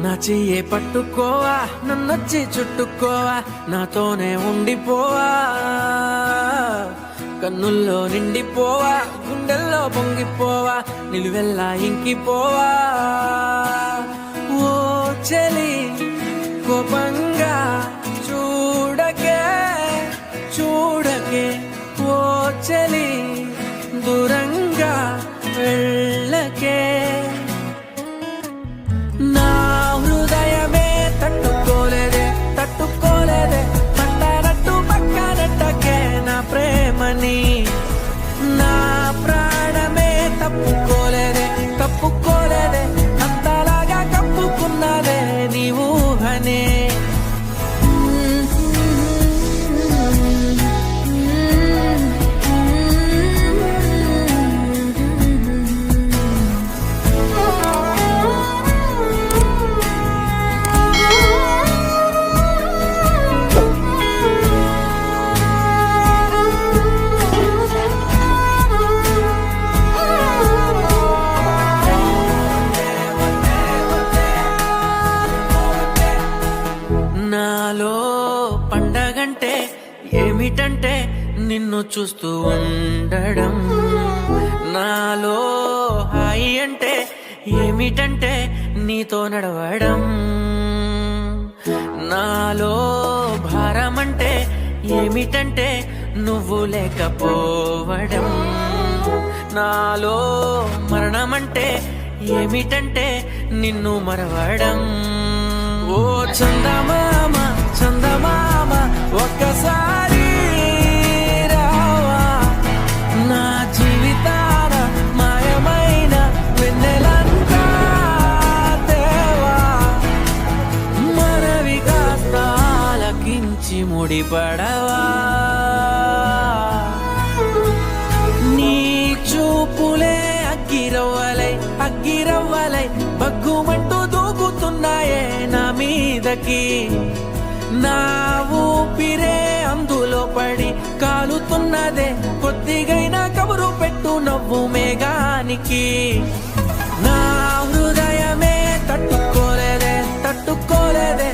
నా చెయ్యే పట్టుకోవా, నన్నొచ్చి చుట్టుకోవా, నాతోనే ఉండిపోవా, కన్నుల్లో నిండిపోవా, గుండెల్లో పొంగిపోవా, నిలువెల్లా ఇంకిపోవా. ఓ చెలి కోపంగా చూడకే చూడకే, ఓ చెలి దూరంగా వెళ్ళకే. నా హృదయమే తట్టుకోలేదే తట్టుకోలేదే, పట్టనట్టు పక్కనట్టకే నా ప్రేమని. నా ప్రాణమే తప్పుకోలేదే తప్పుకోలేదే, అంతలాగా కప్పుకున్నదే నీ ఊహనే. నాలో పండగంటే ఏమిటంటే నిన్ను చూస్తూ ఉండడం, నాలో హాయి అంటే ఏమిటంటే నీతో నడవడం, నాలో భారం అంటే ఏమిటంటే నువ్వు లేకపోవడం, నాలో మరణమంటే ఏమిటంటే నిన్ను మరవడం. ఓ చందమామ చందమామ ఒక్కసారి రావా, నా జీవితాన మాయమైన వెన్నెలంతా తేవా, మనవి కాస్త ఆలకించి ముడిపడవా. నీ చూపులే అగ్గిరవ్వలై అగ్గిరవ్వలై బగ్గుమంటూ దూకుతున్నాయే నా మీదకి, నా ఊపిరే అందులో పడి కాలుతున్నదే, కొద్దిగైనా కబురు పెట్టు నవ్వు మేఘానికి. నా హృదయమే తట్టుకోలేదే తట్టుకోలేదే,